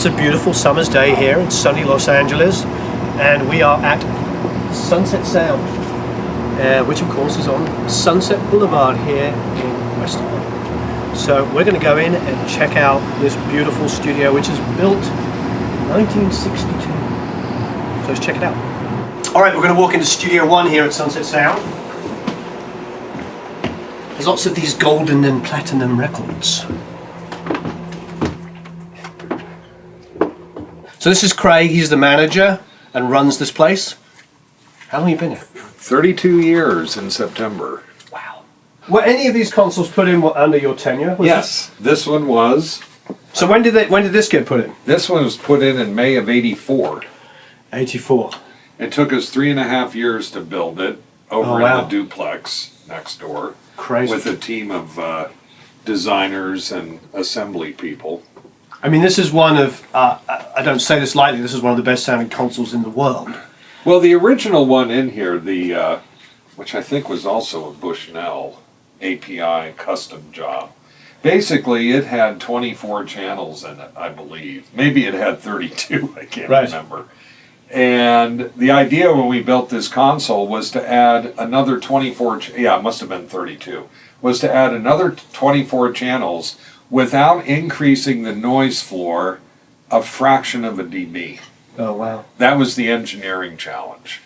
It's a beautiful summer's day here in sunny Los Angeles, and we are at Sunset Sound, which of course is on Sunset Boulevard here in West Hollywood. So we're going to go in and check out this beautiful studio, which is built in 1962. So let's check it out. All right, we're going to walk into Studio 1 here at Sunset Sound. There's lots of these golden and platinum records. So this is Craig, he's the manager and runs this place. How long have you been here? 32 years in September. Wow. Were any of these consoles put in under your tenure? Yes, this one was. So when did this get put in? This one was put in May of 84. 84. It took us 3.5 years to build it over in the duplex next door. Crazy. With a team of designers and assembly people. I mean, this is one of, I don't say this lightly, this is one of the best sounding consoles in the world. Well, the original one in here, which I think was also a Bushnell API custom job, basically it had 24 channels in it, I believe. Maybe it had 32, I can't remember. And the idea when we built this console was to add another 24, yeah, it must have been 32, was to add another 24 channels without increasing the noise floor a fraction of a dB. Oh, wow. That was the engineering challenge.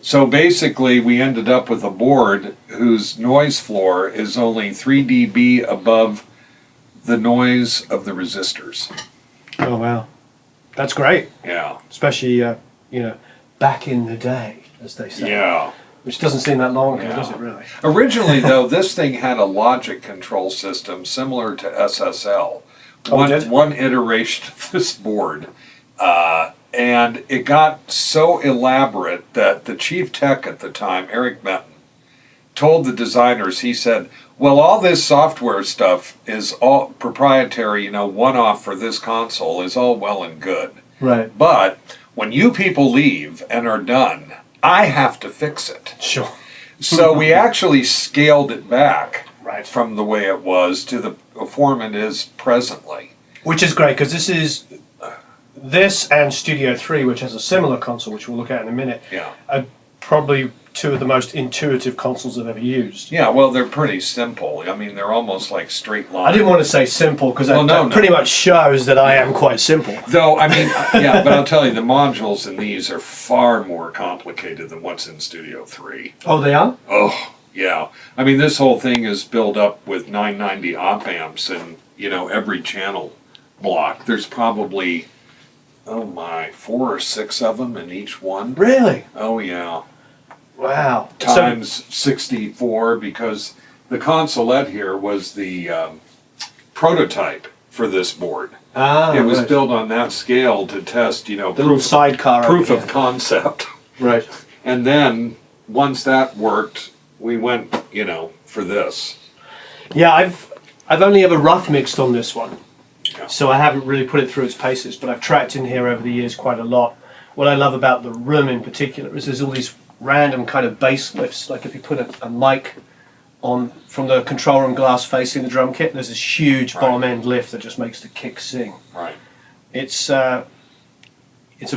So basically we ended up with a board whose noise floor is only 3 dB above the noise of the resistors. Oh, wow. That's great. Yeah. Especially, back in the day, as they say. Yeah. Which doesn't seem that long ago, does it really? Originally, though, this thing had a logic control system similar to SSL. One iteration of this board. And it got so elaborate that the chief tech at the time, Eric Benton, told the designers, he said, well, all this software stuff is all proprietary, one-off for this console is all well and good. Right. But when you people leave and are done, I have to fix it. Sure. So we actually scaled it back Right. from the way it was to the form it is presently. Which is great, because this and Studio 3, which has a similar console, which we'll look at in a minute, are probably two of the most intuitive consoles I've ever used. Yeah, well, they're pretty simple. I mean, they're almost like straight lines. I didn't want to say simple, because that pretty much shows that I am quite simple. Though, I mean, yeah, but I'll tell you, the modules in these are far more complicated than what's in Studio 3. Oh, they are? Oh, yeah. I mean, this whole thing is built up with 990 op amps and, every channel block. There's probably, 4 or 6 of them in each one. Really? Oh, yeah. Wow. Times 64, because the consolette here was the prototype for this board. It was built on that scale to test, the little sidecar proof of concept. Right. And then once that worked, we went, for this. Yeah, I've only ever rough mixed on this one, Yeah. so I haven't really put it through its paces, but I've tracked in here over the years quite a lot. What I love about the room in particular is there's all these random kind of bass lifts, like if you put a mic on from the control room glass facing the drum kit, there's this huge bomb end lift that just makes the kick sing. Right. It's a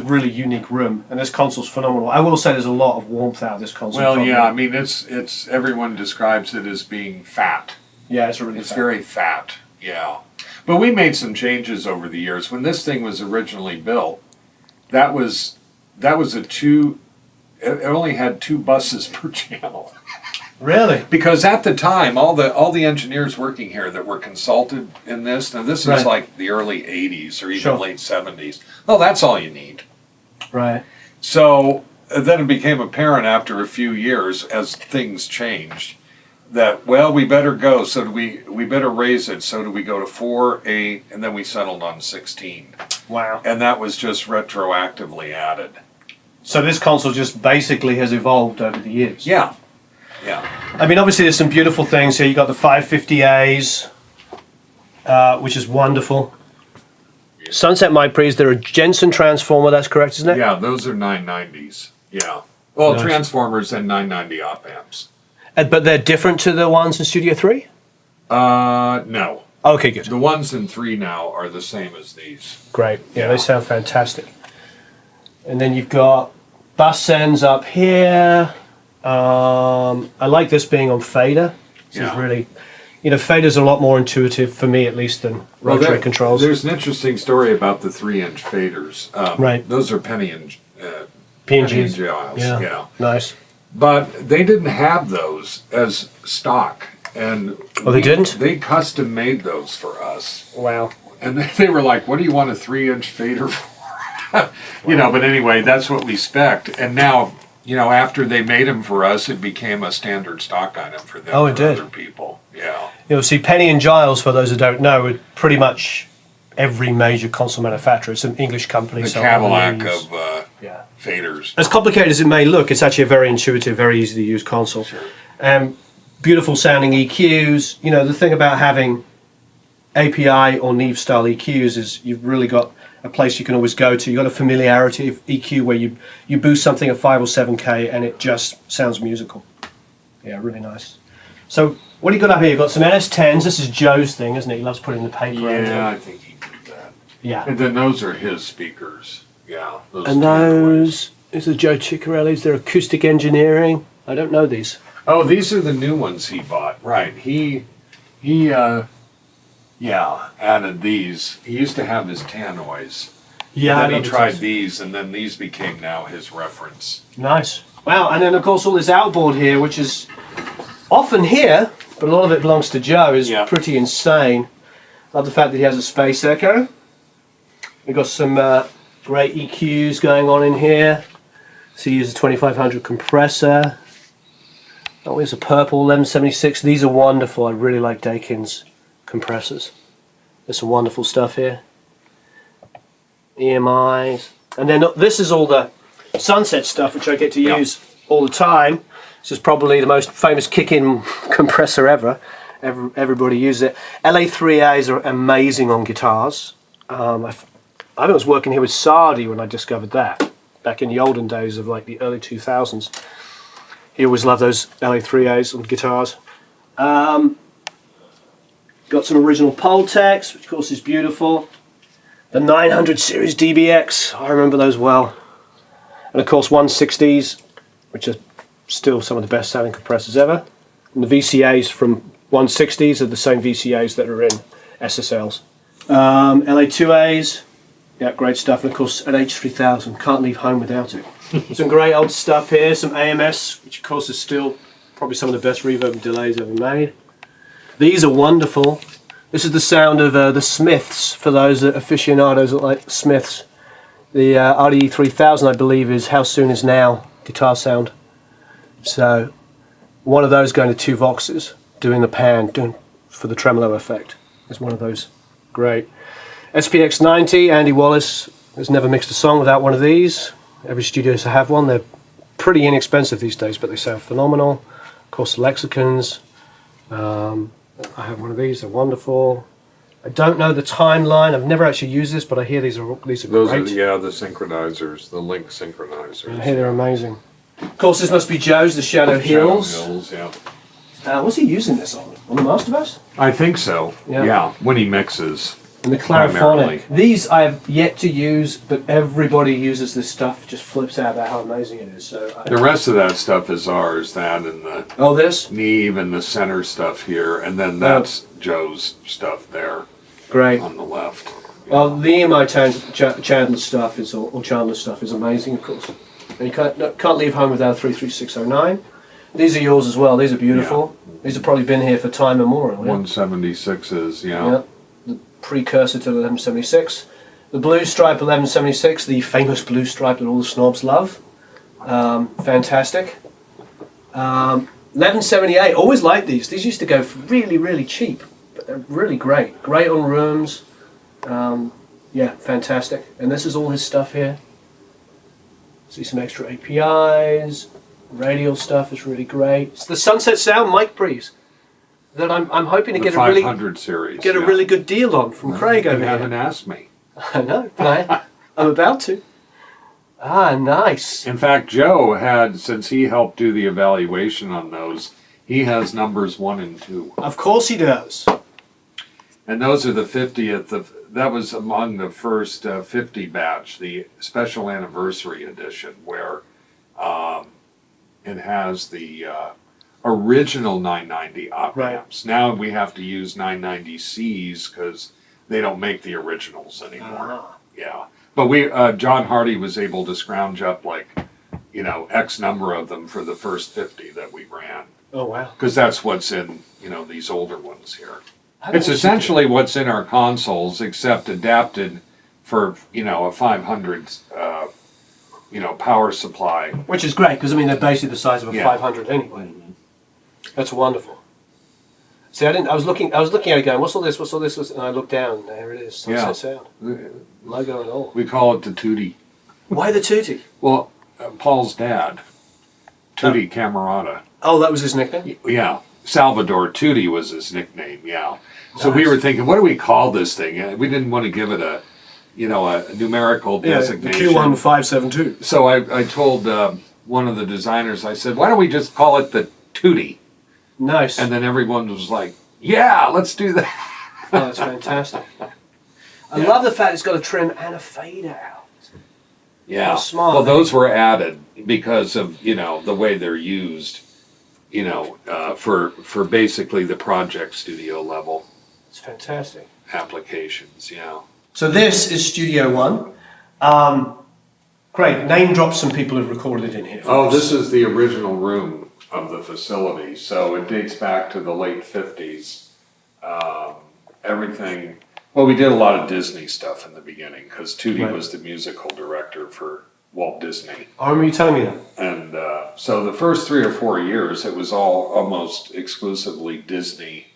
really unique room, and this console's phenomenal. I will say there's a lot of warmth out of this console. Well, yeah, I mean, it's everyone describes it as being fat. Yeah, it's really It's very fat, yeah. But we made some changes over the years. When this thing was originally built, that was it only had 2 buses per channel. Really? Because at the time, all the engineers working here that were consulted in this, now this is like the early 80s or even late 70s. Oh, that's all you need. Right. So then it became apparent after a few years, as things changed, that, well, we better go. So do we better raise it. So do we go to 4, 8, and then we settled on 16. Wow. And that was just retroactively added. So this console just basically has evolved over the years. Yeah. Yeah. I mean, obviously there's some beautiful things here. You got the 550As, which is wonderful. Sunset mic pre's, they're a Jensen transformer, that's correct, isn't it? Yeah, those are 990s. Yeah. Well, Nice. transformers and 990 op amps. But they're different to the ones in Studio 3? No. Okay, good. The ones in 3 now are the same as these. Great. Yeah, Yeah. they sound fantastic. And then you've got bus ends up here. I like this being on fader. This is really, fader's a lot more intuitive for me, at least, than rotary controls. There's an interesting story about the 3-inch faders. Right. Those are penny and P&Gs. giles. Yeah. Yeah. Nice. But they didn't have those as stock. And they didn't? They custom made those for us. Wow. And they were like, what do you want a 3-inch fader for? But anyway, that's what we spec'd. And now, after they made them for us, it became a standard stock item for them. Oh, it did. Other people. Yeah. See, Penny and Giles, for those who don't know, are pretty much every major console manufacturer. It's an English company. The so Cadillac of faders. As complicated as it may look, it's actually a very intuitive, very easy to use console. Sure. Beautiful sounding EQs. The thing about having API or Neve style EQs is you've really got a place you can always go to. You've got a familiarity of EQ where you boost something at 5 or 7K and it just sounds musical. Yeah, really nice. So what do you got up here? You've got some NS10s. This is Joe's thing, isn't it? He loves putting the paper on. Yeah, I think he did that. Yeah. And then those are his speakers. Yeah. And those are Joe Ciccarelli's. They're acoustic engineering. I don't know these. Oh, these are the new ones he bought. Right. He added these. He used to have his tannoys. Yeah. And then he tried these, and then these became now his reference. Nice. Wow, and then of course all this outboard here, which is often here, but a lot of it belongs to Joe, is pretty insane. Love the fact that he has a space echo. We've got some great EQs going on in here. So he uses a 2500 compressor. Oh, here's a purple 1176. These are wonderful. I really like Dakin's compressors. There's some wonderful stuff here. EMIs. And then this is all the Sunset stuff, which I get to use all the time. This is probably the most famous kick-in compressor ever. Everybody uses it. LA3As are amazing on guitars. I was working here with Sardi when I discovered that, back in the olden days of like the early 2000s. He always loved those LA3As on guitars. Got some original Pultecs, which of course is beautiful. The 900 series DBX, I remember those well. And of course 160s, which are still some of the best selling compressors ever. And the VCAs from 160s are the same VCAs that are in SSLs. LA2As, yeah, great stuff. And of course an H3000, can't leave home without it. Some great old stuff here, some AMS, which of course is still probably some of the best reverb and delays ever made. These are wonderful. This is the sound of the Smiths, for those aficionados that like Smiths. The RDE 3000, I believe, is How Soon Is Now guitar sound. So one of those going to 2 Voxes, doing the pan, doing for the tremolo effect, is one of those. Great. SPX 90, Andy Wallace has never mixed a song without one of these. Every studio has to have one. They're pretty inexpensive these days, but they sound phenomenal. Of course, the Lexicons. I have one of these. They're wonderful. I don't know the timeline. I've never actually used this, but I hear these are Those great. are, the synchronizers, the link synchronizers. I hear they're amazing. Of course, this must be Joe's, the Shadow Hills. Shadow Hills, yeah. What's he using this on? On the Master Bass? I think so. Yeah. Yeah, when he mixes. And the Primarily. Clariphonic. These I have yet to use, but everybody uses this stuff. Just flips out about how amazing it is. So The rest of that stuff is ours. That and the this? Neve and the center stuff here, and then that's Joe's stuff there Great. on the left. Well, the EMI Chandler stuff is, or Chandler stuff is amazing, of course. And you can't leave home without a 33609. These are yours as well. These are beautiful. These have probably been here for time immemorial. Yeah? 176s, Yeah. The precursor to the 1176. The Blue Stripe 1176, the famous blue stripe that all the snobs love. Fantastic. 1178, always liked these. These used to go for really, really cheap, but they're really great. Great on rooms. Yeah, fantastic. And this is all his stuff here. See some extra APIs. Radial stuff is really great. It's the Sunset Sound mic pre's that I'm hoping to the get a 500 series. really good deal on from Craig over You here. haven't asked me. I know, but I'm about to. Ah, nice. In fact, Joe had, since he helped do the evaluation on those, he has numbers 1 and 2. Of course he does. And those are the 50th that was among the first 50 batch, the special anniversary edition, where it has the original 990 op amps. Now we have to use 990Cs because they don't make the originals anymore. Yeah. But John Hardy was able to scrounge up like, X number of them for the first 50 that we ran. Oh, wow. Because that's what's in, these older ones here. It's essentially what's in our consoles, except adapted for, a 500, power supply. Which is great, because, they're basically the size of a 500 anyway. Mm-hmm. That's wonderful. See, I was looking at it going, what's all this, and I looked down, there it is, Sunset Sound. Logo and all. We call it the Tootie. Why the Tootie? Well, Paul's dad, Tootie Camerata. Oh, that was his nickname? Yeah. Salvador Tootie was his nickname, yeah. So Nice. we were thinking, what do we call this thing? We didn't want to give it a numerical designation. The Q1572. So I told one of the designers, I said, why don't we just call it the Tootie? Nice. And then everyone was like, yeah, let's do that. Oh, that's fantastic. I love the fact it's got a trim and a fade out. Yeah. How smart. Well, those were added because of, the way they're used, for basically the project studio level It's fantastic. applications, yeah. So this is Studio One. Great. Name drop some people who've recorded in here. Oh, this is the original room of the facility, so it dates back to the late 50s. Everything, well, we did a lot of Disney stuff in the beginning, because Tootie was the musical director for Walt Disney. I remember you telling me that. And so the first 3 or 4 years, it was all almost exclusively Disney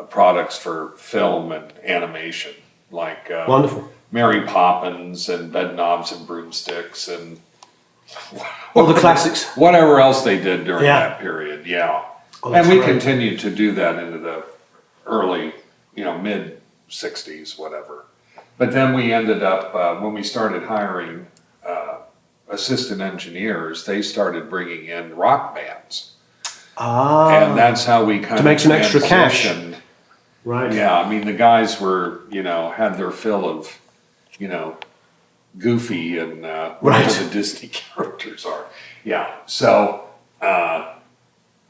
products for film and animation, like Wonderful. Mary Poppins and Bedknobs and Broomsticks and All the classics. whatever else they did during Yeah. that period, yeah. Oh, And that's we great. continued to do that into the early, mid 60s, whatever. But then we ended up, when we started hiring assistant engineers, they started bringing in rock bands. And that's how we kind of make some extra cash. transitioned. Right. Yeah, the guys were, had their fill of, Goofy and whatever the Disney characters are. Yeah, so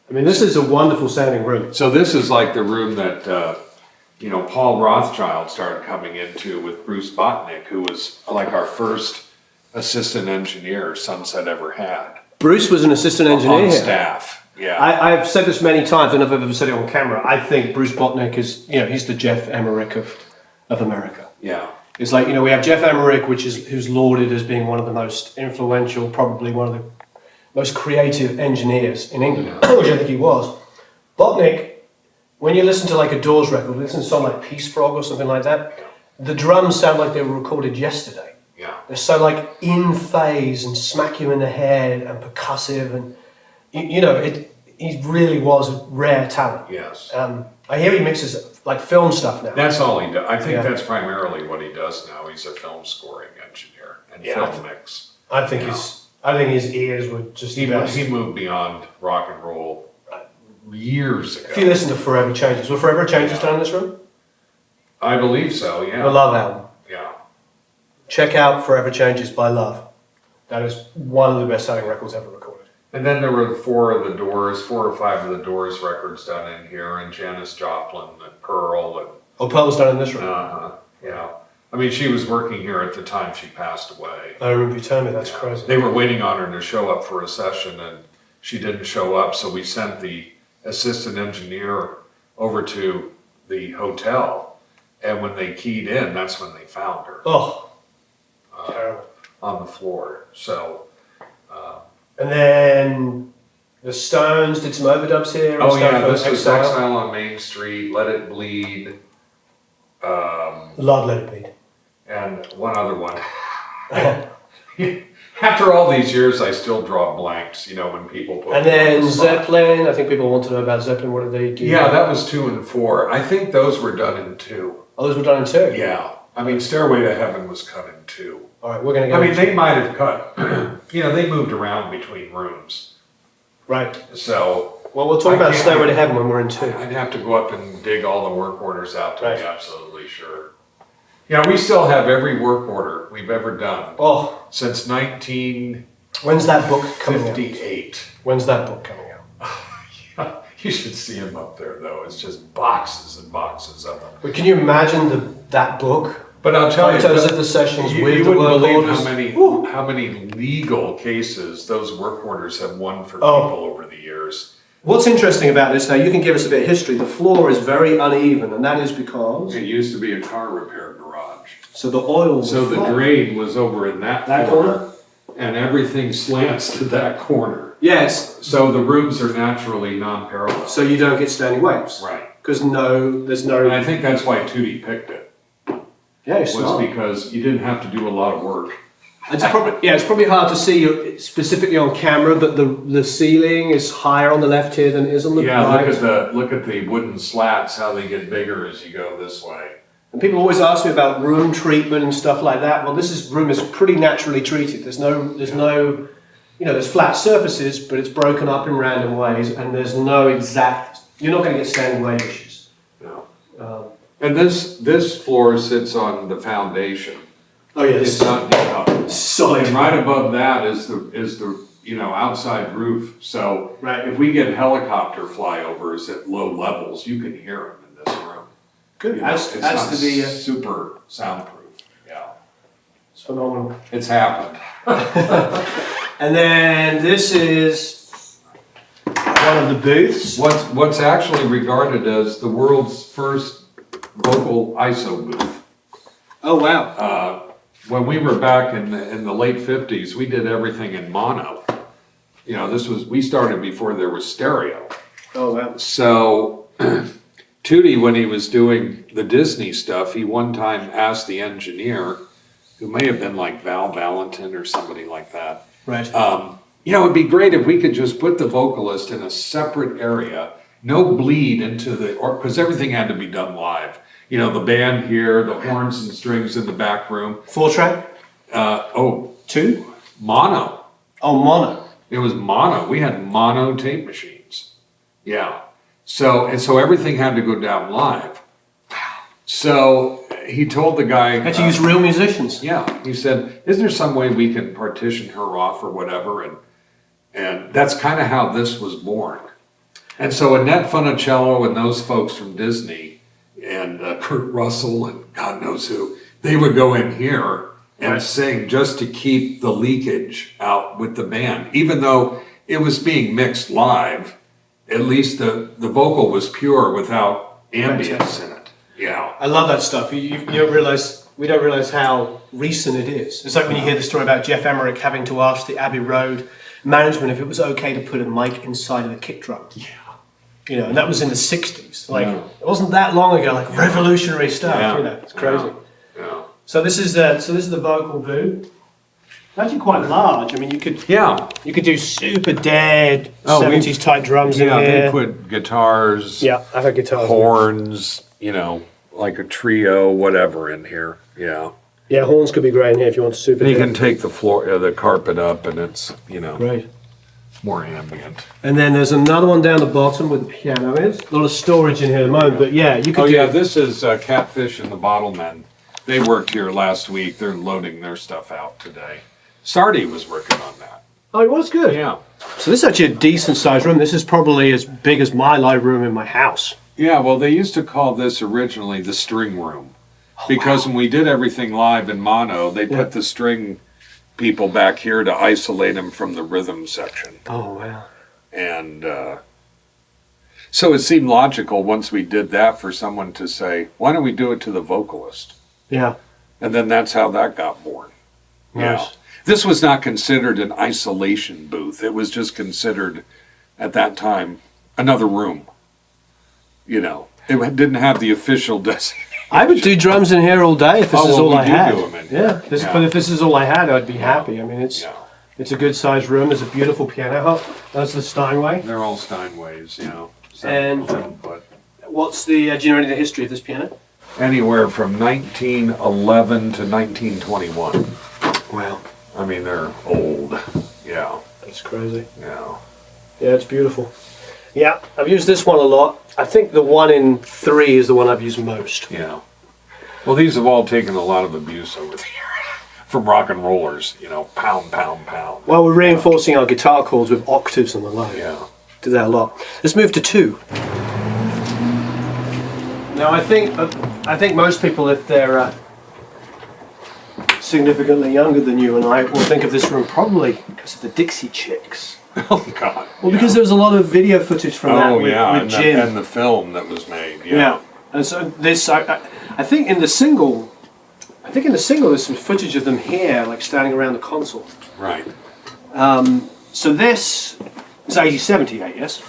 this is a wonderful sounding room. so this is like the room that Paul Rothschild started coming into with Bruce Botnick, who was like our first assistant engineer Sunset ever had Bruce was an assistant engineer on here. staff. Yeah, I've said this many times, and I've ever said it on camera. I think Bruce Botnick is, he's the Jeff Emmerich of America. yeah, It's like, we have Jeff Emmerich, who's lauded as being one of the most influential, probably one of the most creative engineers in England, which I think he was. Botnick, when you listen to like a Doors record, listen to a song like Peace Frog or something like that, the drums sound like they were recorded yesterday. yeah. They're so like in phase and smack you in the head and percussive, and he really was a rare talent. Yes. I hear he mixes like film stuff now. That's all he does. I think Yeah. that's primarily what he does now. He's a film scoring engineer and film mix. I think his ears were just. He moved beyond rock and roll years ago. If you listen to Forever Changes, were Forever Changes done in this room? I believe so, The yeah. Love album. Yeah. Check out Forever Changes by Love. That is one of the best-selling records ever recorded. And then there were 4 or 5 of the Doors records done in here, and Janis Joplin and Pearl and Oh, Pearl's done in this room. yeah. She was working here at the time she passed away. I remember you telling me. That's crazy. They were waiting on her to show up for a session, and she didn't show up, so we sent the assistant engineer over to the hotel, and when they keyed in, that's when they found her Oh, terrible. on the floor. So, And then the Stones did some overdubs here. and oh stuff yeah, for this was Exile on Main Street, Let It Bleed, Love Let It Bleed. and one other one. After all these years, I still draw blanks, when people put And me on then the spot. Zeppelin. I think people want to know about Zeppelin. What did they do? Yeah, that was 2 and 4. I think those were done in 2. Oh, those were done in 2? Yeah. Stairway to Heaven was cut in 2. All right, we're going to go. They might have cut, they moved around between rooms. Right. So, Well, we'll talk about Stairway to Heaven when we're in 2. I'd have to go up and dig all the work orders out to Right. be absolutely sure. Yeah, we still have every work order we've ever done Oh, since 1958. when's that book coming out? When's that book coming out? You should see them up there, though. It's just boxes and boxes of them. But can you imagine that book? But I'll tell you, Photos of the sessions you with the wouldn't work believe orders. how many legal cases those work orders have won for Oh. people over the years. What's interesting about this, now you can give us a bit of history, the floor is very uneven, and that is because, It used to be a car repair garage. so the oil So the grade was over in that corner, and everything slants to that corner. Yes, So the rooms are naturally non-parallel. so you don't get standing waves. Right. Because there's And no, I think that's why Tootie picked it, yeah, it's was not. because you didn't have to do a lot of work. It's probably hard to see specifically on camera, but the ceiling is higher on the left here than it is on the Yeah, right. look at the wooden slats, how they get bigger as you go this way. And people always ask me about room treatment and stuff like that. Well, room is pretty naturally treated. There's no, there's flat surfaces, but it's broken up in random ways, and there's no exact. You're not going to get standing wave issues. No. And this floor sits on the foundation. Oh yes, It's not decoupled. solid. And right above that is the outside roof. So Right. if we get helicopter flyovers at low levels, you can hear them in this room. Good. You know, Adds it's not to the. super soundproof. Yeah, It's phenomenal. it's happened. And then this is one of the booths. What's actually regarded as the world's first vocal ISO booth. Oh wow. When we were back in the late 50s, we did everything in mono. We started before there was stereo. Oh wow. So Tootie, when he was doing the Disney stuff, he one time asked the engineer, who may have been like Val Valentin or somebody like that, Right. it'd be great if we could just put the vocalist in a separate area, no bleed into because everything had to be done live. The band here, the horns and strings in the back room. 4-track. 2. Mono. Oh, mono. It was mono. We had mono tape machines. Yeah. So everything had to go down live. So he told the guy. Had to use real musicians. Yeah. He said, "Isn't there some way we can partition her off or whatever?" And that's kind of how this was born. And so Annette Funicello and those folks from Disney and Kurt Russell and God knows who, they would go in here and sing just to keep the leakage out with the band. Even though it was being mixed live, at least the vocal was pure without ambience in it. Yeah. I love that stuff. You don't realize, we don't realize how recent it is. It's like when you hear the story about Jeff Emmerich having to ask the Abbey Road management if it was okay to put a mic inside of the kick drum. Yeah. And that was in the 60s. It wasn't that long ago, revolutionary stuff. Yeah. It's crazy. Yeah. So this is the vocal booth. It's actually quite large. I mean, you could do super dead 70s type drums in here. They put guitars, Yeah, I've had guitars. horns, like a trio, whatever in here. Yeah. Yeah, horns could be great in here if you want super You dead. can take the carpet up and it's, Great. more ambient. And then there's another one down the bottom where the piano is. A lot of storage in here at the moment, but yeah, you could This is Catfish and the Bottlemen. They worked here last week. They're loading their stuff out today. Sardi was working on that. Oh, it was good. Yeah. So this is actually a decent sized room. This is probably as big as my live room in my house. Yeah, well, they used to call this originally the string room. Because when we did everything live in mono, they put the string people back here to isolate them from the rhythm section. Oh, wow. And so it seemed logical once we did that for someone to say, why don't we do it to the vocalist? Yeah. And then that's how that got born. Nice. Yeah. This was not considered an isolation booth. It was just considered, at that time, another room. It didn't have the official designation. I would do drums in here all day if this is all I had. Do them in here. Yeah, but if this is all I had, I'd be happy. I mean, it's a good sized room. There's a beautiful piano. That's the Steinway. They're all Steinways, And- 7-foot. What's do you know any of the history of this piano? Anywhere from 1911 to 1921. Wow. I mean, they're old. Yeah, That's crazy. yeah. Yeah, it's beautiful. Yeah, I've used this one a lot. I think the 1 in 3 is the one I've used most. Yeah. Well, these have all taken a lot of abuse over the years from rock and rollers. You know, pound, pound, pound. Well, we're reinforcing our guitar chords with octaves on the low. Yeah. Do that a lot. Let's move to 2. Now, I think most people, if they're significantly younger than you and I, will think of this room probably because of the Dixie Chicks. Oh God. Well, because there was a lot of video footage from that with and Jim. the film that was made. Yeah. Yeah. And so this, I think in the single, there's some footage of them here, like standing around the console. Right. So this is 8078, yes?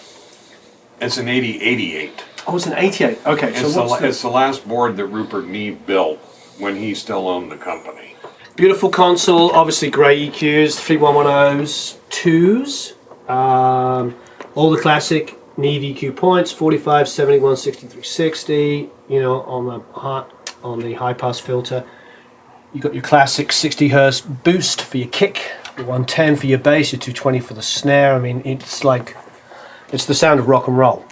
It's an 88. Oh, it's an 88. Okay, It's the last board that Rupert Neve built when he still owned the company. Beautiful console, obviously great EQs, 3110s, 2s, all the classic Neve EQ points, 45, 71, 63, 60, you know, on the high pass filter. You've got your classic 60 hertz boost for your kick, your 110 for your bass, your 220 for the snare. I mean, it's the sound of rock and roll.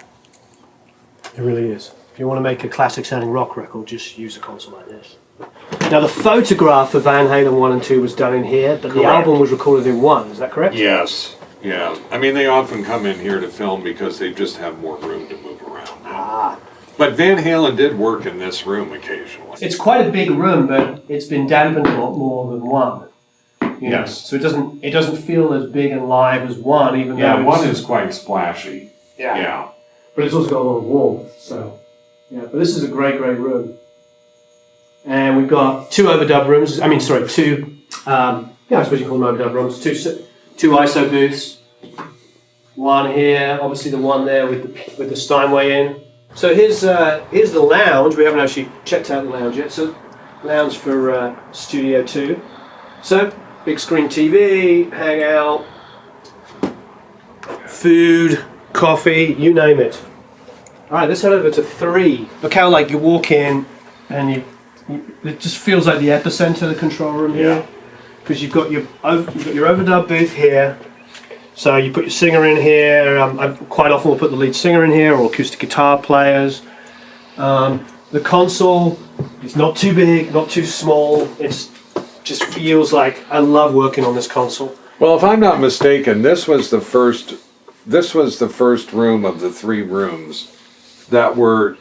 It really is. If you want to make a classic sounding rock record, just use a console like this. Now the photograph for Van Halen 1 and 2 was done in here, but the album was recorded in 1, is that correct? Yes. Yeah. I mean, they often come in here to film because they just have more room to move around. Ah. But Van Halen did work in this room occasionally. It's quite a big room, but it's been dampened a lot more than 1. You know, Yes. so it doesn't feel as big and live as 1, even though Yeah, it's, 1 is quite splashy. Yeah. but it's also got a lot of warmth. So yeah, but this is a great room. And we've got 2 overdub rooms. I mean, sorry, 2. I suppose you call them overdub rooms. 2 ISO booths. 1 here, obviously the one there with the Steinway in. So here's the lounge. We haven't actually checked out the lounge yet. So lounge for Studio 2. So big screen TV, hangout, food, coffee, you name it. All right, let's head over to 3. Look how like you walk in and it just feels like the epicenter of the control room here, because you've got your overdub booth here. So you put your singer in here. I quite often will put the lead singer in here, or acoustic guitar players. The console is not too big, not too small. It just feels like I love working on this console. Well, if I'm not mistaken, this was the first room of the 3 rooms that were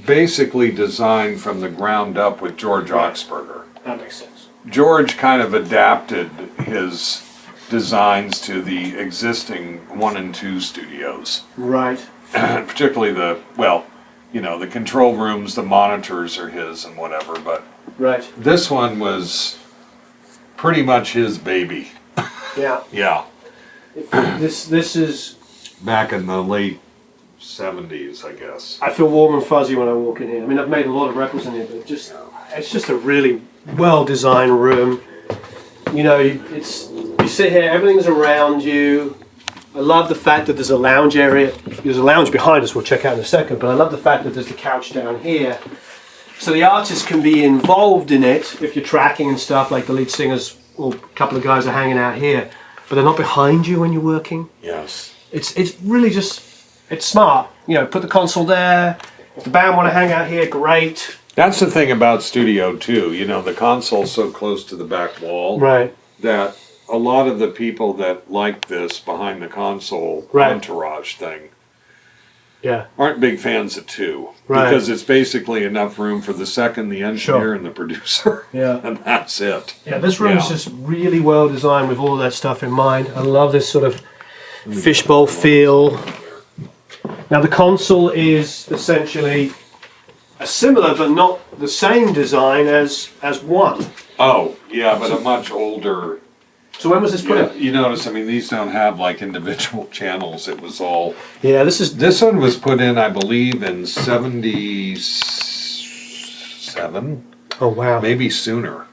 basically designed from the ground up with George Oxberger. That makes sense. George kind of adapted his designs to the existing 1 and 2 studios. Right. Particularly the control rooms, the monitors are his and whatever, but Right. this one was pretty much his baby. Yeah. Yeah. This is. Back in the late 70s, I guess. I feel warm and fuzzy when I walk in here. I mean, I've made a lot of records in here, but it's just a really well-designed room. You know, you sit here, everything's around you. I love the fact that there's a lounge area. There's a lounge behind us, we'll check out in a second, but I love the fact that there's the couch down here. So the artist can be involved in it if you're tracking and stuff, like the lead singers or a couple of guys are hanging out here, but they're not behind you when you're working. Yes. It's really just, it's smart. You know, put the console there. If the band want to hang out here, great. That's the thing about Studio 2. You know, the console's so close to the back wall Right. that a lot of the people that like this behind the console Right. entourage thing Yeah. aren't big fans of 2. Right. Because it's basically enough room for the second, the engineer, Sure. and the producer. Yeah. And that's it. Yeah, this room is Yeah. just really well designed with all of that stuff in mind. I love this sort of fishbowl feel. Now the console is essentially a similar but not the same design as 1. Oh, yeah, but a much older. So when was this put Yeah, in? you notice, I mean, these don't have like individual channels. It was all. Yeah, this One was put in, I believe, in 77, oh wow. maybe sooner,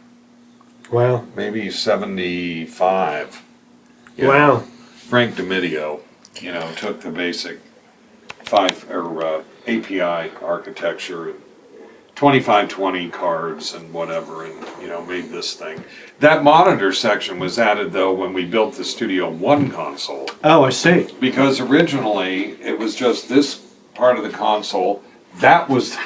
Wow. maybe 75. Yeah. Wow. Frank DiMidio, took the basic API architecture and 2520 cards and whatever, and made this thing. That monitor section was added though when we built the Studio One console, Oh, I see. because originally it was just this part of the console. That was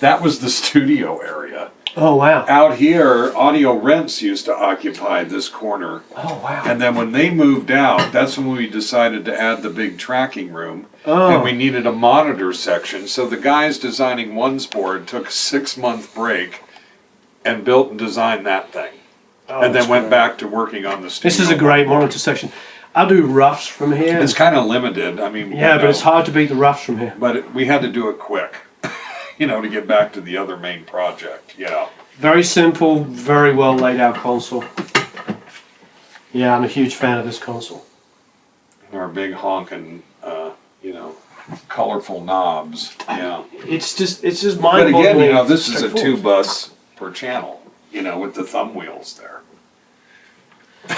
the studio area. Oh, wow. Out here, Audio Rents used to occupy this corner. Oh, wow. And then when they moved out, that's when we decided to add the big tracking room. Oh. And we needed a monitor section. So the guys designing One's board took a 6-month break and built and designed that thing. Oh, And then that's went great. back to working on the studio. This is a great monitor section. I'll do roughs from here. It's kind of limited. I mean, Yeah, but it's hard to beat the roughs from here. But we had to do it quick, to get back to the other main project. Yeah. Very simple, very well laid out console. Yeah, I'm a huge fan of this console. And our big honking, colorful knobs. Yeah. It's just But mind-boggling. again, this is a straightforward. 2-bus per channel, with the thumb wheels there.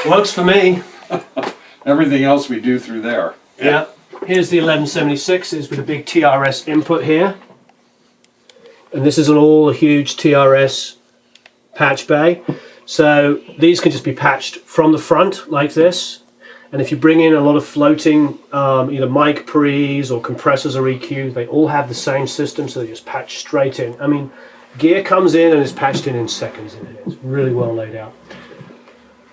Works for me. Everything else we do through there. Yeah. Here's the 1176s with a big TRS input here. And this is an all huge TRS patch bay. So these can just be patched from the front like this. And if you bring in a lot of floating either mic pre's or compressors or EQs, they all have the same system, so they just patch straight in. I mean, gear comes in and is patched in seconds in here. It's really well laid out.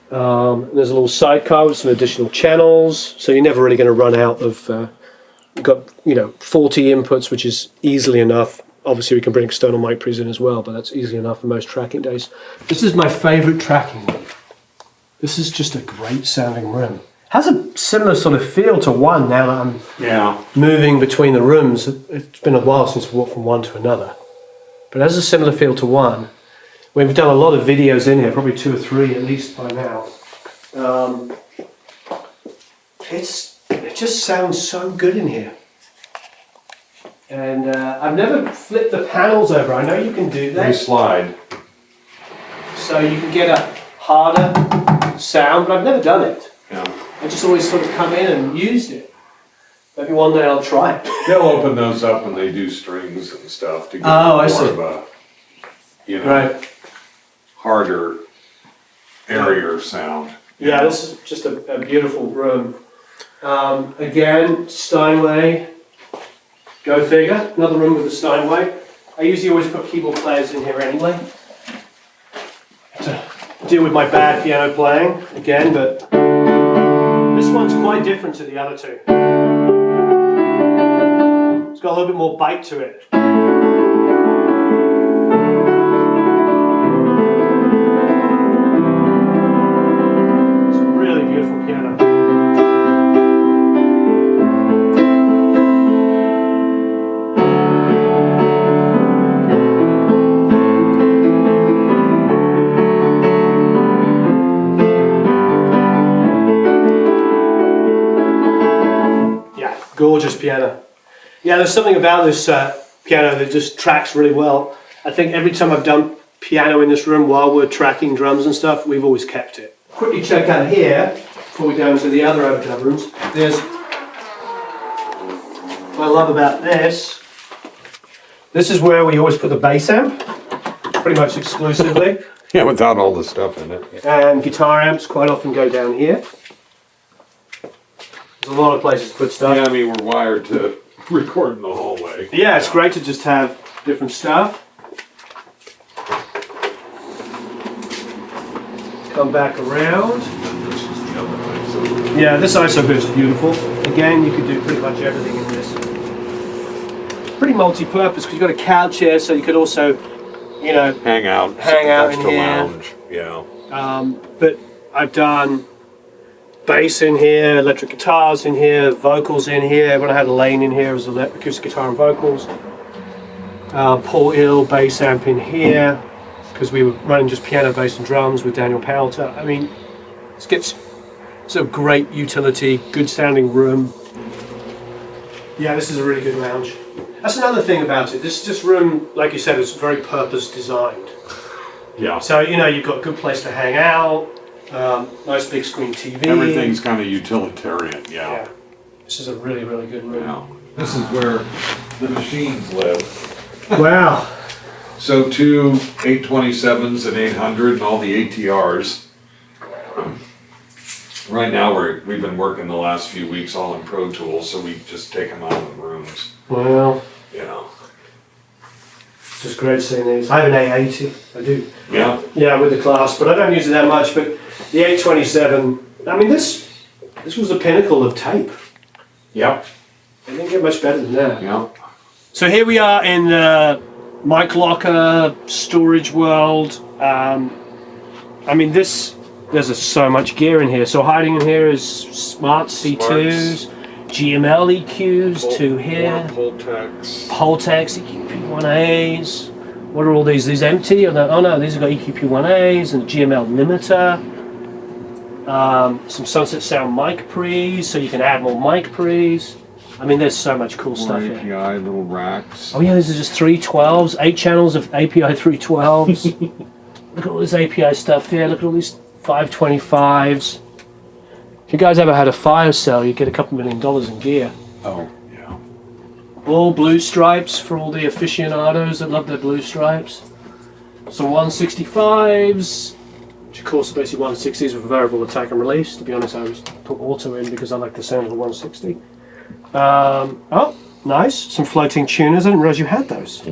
There's a little sidecar with some additional channels, so you're never really going to run out of. You've got 40 inputs, which is easily enough. Obviously, we can bring external mic pre's in as well, but that's easy enough for most tracking days. This is my favorite tracking room. This is just a great sounding room. Has a similar sort of feel to one now that I'm moving between the rooms. It's been a while since we walked from one to another, but it has a similar feel to one. We've done a lot of videos in here, probably 2 or 3 at least by now. It just sounds so good in here. And I've never flipped the panels over. I know you can do They that. slide. So you can get a harder sound, but I've never done it. Yeah. I just always sort of come in and used it. Maybe one day I'll try it. They'll open those up when they do strings and stuff to get Oh, I more see. of a, Right. harder, airier sound. Yeah, this is just a beautiful room. Again, Steinway. Go figure. Another room with a Steinway. I usually always put keyboard players in here anyway, to deal with my bad piano playing again, but this one's quite different to the other two. It's got a little bit more bite to it. It's a really beautiful piano. Gorgeous piano. Yeah, there's something about this piano that just tracks really well. I think every time I've done piano in this room while we're tracking drums and stuff, we've always kept it. Quickly check out here, before we go into the other overdub rooms. There's what I love about this. This is where we always put the bass amp, pretty much exclusively. Yeah, without all the stuff in it. And guitar amps quite often go down here. There's a lot of places to put stuff. Yeah, I mean, we're wired to record in the hallway. Yeah, it's great to just have different stuff. Come back around. This is the other way. So Yeah, this ISO bit is beautiful. Again, you can do pretty much everything in this. Pretty multi-purpose because you've got a couch here, so you could also, hang out. Hang out in extra here. lounge. Yeah. But I've done bass in here, electric guitars in here, vocals in here. When I had a lane in here, it was acoustic guitar and vocals. Paul Ill bass amp in here because we were running just piano, bass, and drums with Daniel Powelter. I mean, it's a great utility, good sounding room. Yeah, this is a really good lounge. That's another thing about it. This room, like you said, is very purpose designed. Yeah. So, you've got a good place to hang out, nice big screen TV. Everything's kind of utilitarian. Yeah. This is a really, really good room. Yeah. This is where the machines live. Wow. So two 827s and 800 and all the ATRs. Right now we've been working the last few weeks all in Pro Tools, so we just take them out of the rooms. Well, You know. it's just great seeing these. I have an A80, I do. Yeah. Yeah, with the class, but I don't use it that much. But the 827, I mean, this was the pinnacle of tape. Yep. It didn't get much better than that. Yeah. So here we are in the mic locker storage world. I mean, there's so much gear in here. So hiding in here is smart C2s, GML EQs, two here, Pultex EQP1As. What are all these? These empty? Oh no, these have got EQP1As and GML limiter. Some Sunset Sound mic pre's, so you can add more mic pre's. I mean, there's so much cool stuff here. API, little racks. Oh yeah, these are just 312s, 8 channels of API 312s. Look at all this API stuff here. Look at all these 525s. If you guys ever had a fire sale, you get a couple $1 million in gear. Oh, yeah. All blue stripes for all the aficionados that love their blue stripes. Some 165s, which of course are basically 160s with variable attack and release. To be honest, I always put auto in because I like the sound of the 160. Oh, nice. Some floating tuners. I didn't realize you had those.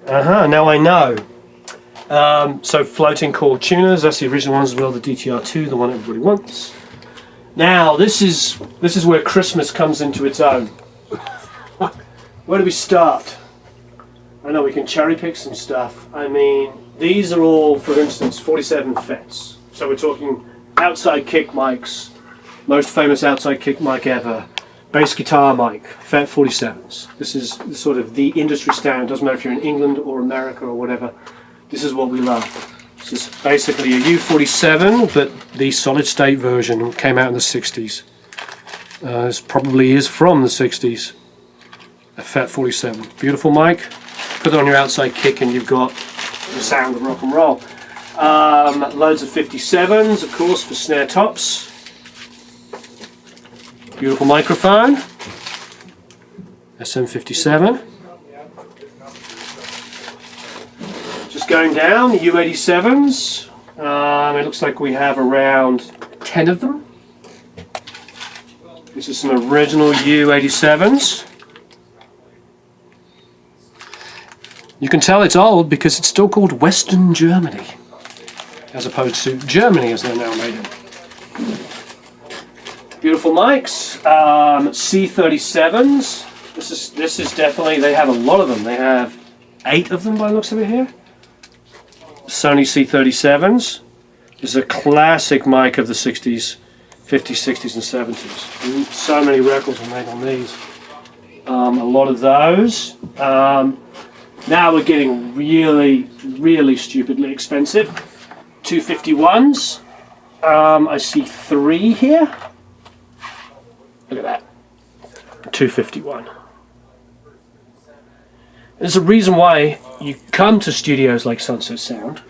Now I know. So floating core tuners. That's the original ones as well. The DTR2, the one everybody wants. Now this is where Christmas comes into its own. Where do we start? I know we can cherry pick some stuff. I mean, these are all, for instance, 47 FETs. So we're talking outside kick mics, most famous outside kick mic ever. Bass guitar mic, FET 47s. This is sort of the industry standard. Doesn't matter if you're in England or America or whatever. This is what we love. This is basically a U47, but the solid state version came out in the 60s. This probably is from the 60s. A FET 47. Beautiful mic. Put it on your outside kick and you've got the sound of rock and roll. Loads of 57s, of course, for snare tops. Beautiful microphone, SM57. Just going down, the U87s. It looks like we have around 10 of them. This is some original U87s. You can tell it's old because it's still called Western Germany, as opposed to Germany as they're now made in. Beautiful mics, C37s. This is definitely, they have a lot of them. They have 8 of them by the looks of it here. Sony C37s. This is a classic mic of the 60s, 50s, 60s and 70s. And so many records were made on these. A lot of those. Now we're getting really, really stupidly expensive. 251s. I see 3 here. Look at that. 251. There's a reason why you come to studios like Sunset Sound,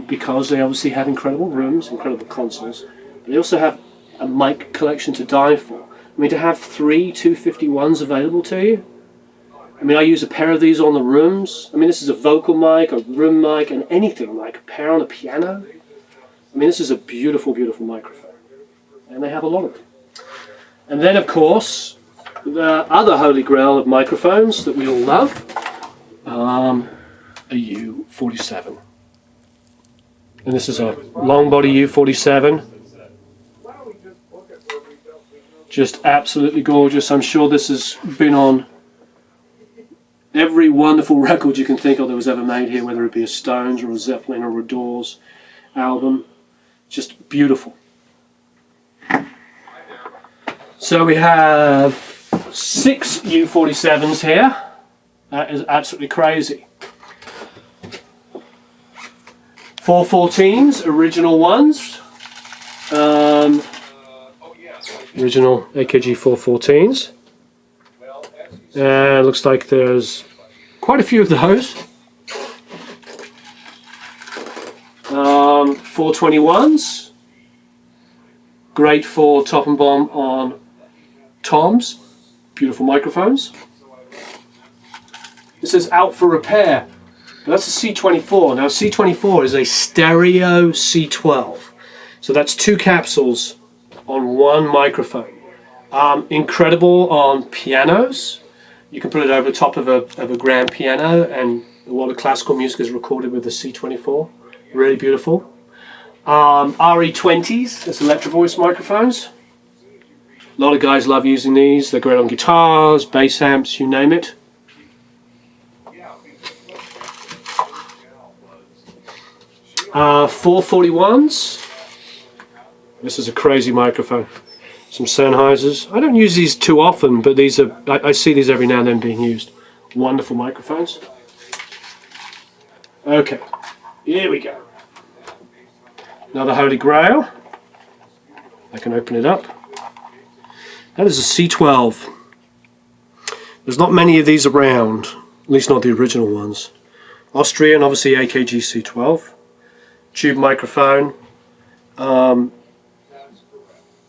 because they obviously have incredible rooms, incredible consoles. But they also have a mic collection to die for. I mean, to have 3 251s available to you. I mean, I use a pair of these on the rooms. I mean, this is a vocal mic, a room mic, and anything like a pair on a piano. I mean, this is a beautiful, beautiful microphone. And they have a lot of them. And then, of course, the other holy grail of microphones that we all love, a U47. And this is a long body U47. Just absolutely gorgeous. I'm sure this has been on every wonderful record you can think of that was ever made here, whether it be a Stones or a Zeppelin or a Doors album. Just beautiful. So we have 6 U47s here. That is absolutely crazy. 414s, original ones. Original AKG 414s. Looks like there's quite a few of those. 421s. Great for top and bomb on toms. Beautiful microphones. This is out for repair. That's a C24. Now C24 is a stereo C12. So that's 2 capsules on 1 microphone. Incredible on pianos. You can put it over the top of a grand piano, and a lot of classical music is recorded with the C24. Really beautiful. RE20s, that's electro voice microphones. A lot of guys love using these. They're great on guitars, bass amps, you name it. 441s. This is a crazy microphone. Some Sennheisers. I don't use these too often, but these are. I see these every now and then being used. Wonderful microphones. Okay, here we go. Another Holy Grail. I can open it up. That is a C12. There's not many of these around, at least not the original ones. Austrian, obviously AKG C12. Tube microphone.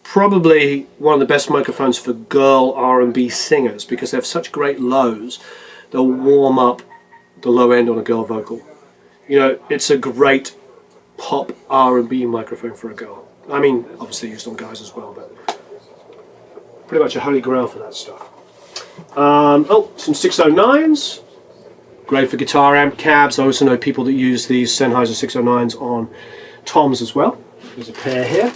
Probably one of the best microphones for girl R&B singers because they have such great lows. They'll warm up the low end on a girl vocal. You know, it's a great pop R&B microphone for a girl. I mean, obviously used on guys as well, but pretty much a holy grail for that stuff. Some 609s. Great for guitar amp cabs. I also know people that use these Sennheiser 609s on toms as well. There's a pair here.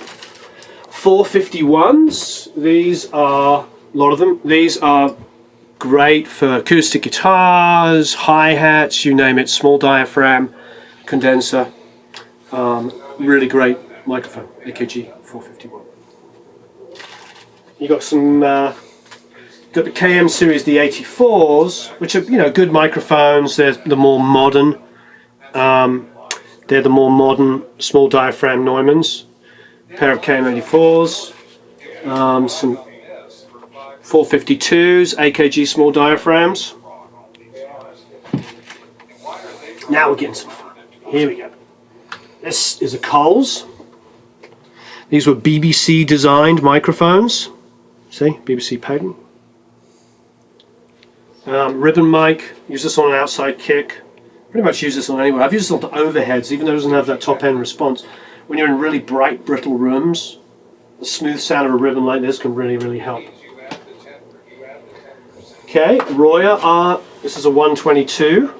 451s. These are, a lot of them, these are great for acoustic guitars, hi-hats, you name it, small diaphragm, condenser. Really great microphone, AKG 451. You got some, got the KM series, the 84s, which are, you know, good microphones. They're the more modern. They're the more modern small diaphragm Neumanns. Pair of KM84s. Some 452s, AKG small diaphragms. Now we're getting some fun. Here we go. This is a Coles. These were BBC designed microphones. See, BBC patent. Ribbon mic, use this on an outside kick. Pretty much use this on anywhere. I've used this on overheads, even though it doesn't have that top end response. When you're in really bright, brittle rooms, the smooth sound of a ribbon like this can really, really help. Okay, Royer, this is a 122.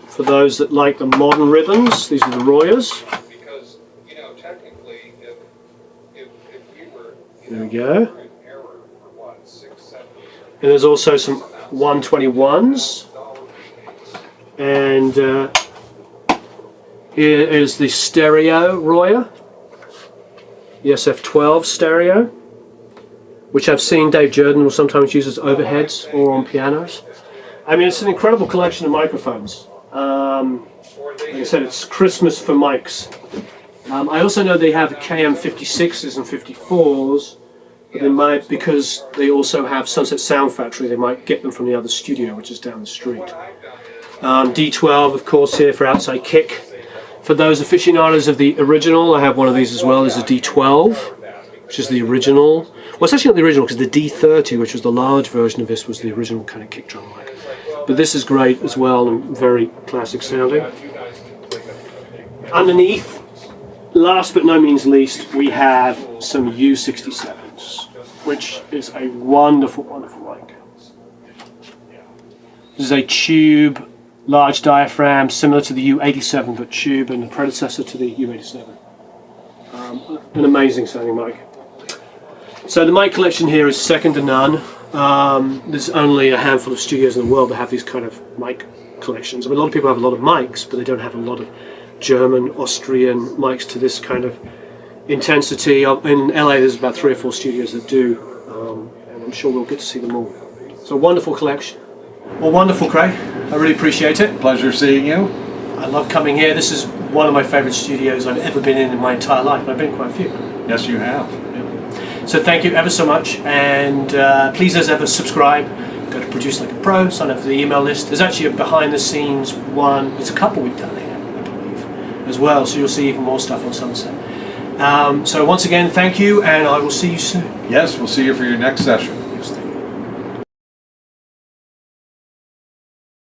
For those that like the modern ribbons, these are the Royers. Because, you know, technically, if we were, there we go. in error for what, 6, 7 years. And there's also some 121s. And here is the stereo Royer, the SF12 stereo, which I've seen Dave Jordan will sometimes use as overheads or on pianos. I mean, it's an incredible collection of microphones. Like I said, it's Christmas for mics. I also know they have KM56s and 54s, but they might, because they also have Sunset Sound Factory, they might get them from the other studio, which is down the street. D12, of course, here for outside kick. For those aficionados of the original, I have one of these as well. There's a D12, which is the original. Well, it's actually not the original, because the D30, which was the large version of this, was the original kind of kick drum mic. But this is great as well, and very classic sounding. Underneath, last but no means least, we have some U67s, which is a wonderful, wonderful mic. This is a tube, large diaphragm, similar to the U87, but tube, and the predecessor to the U87. An amazing sounding mic. So the mic collection here is second to none. There's only a handful of studios in the world that have these kind of mic collections. I mean, a lot of people have a lot of mics, but they don't have a lot of German, Austrian mics to this kind of intensity. In LA, there's about 3 or 4 studios that do, and I'm sure we'll get to see them all. So, wonderful collection. Well, wonderful, Craig. I really appreciate it. Pleasure seeing you. I love coming here. This is one of my favorite studios I've ever been in my entire life. I've been in quite a few. Yes, you have. So thank you ever so much, and please, as ever, subscribe. Go to Produce Like a Pro, sign up for the email list. There's actually a behind-the-scenes one. It's a couple we've done here, I believe, as well. So you'll see even more stuff on Sunset. So once again, thank you, and I will see you soon. Yes, we'll see you for your next session.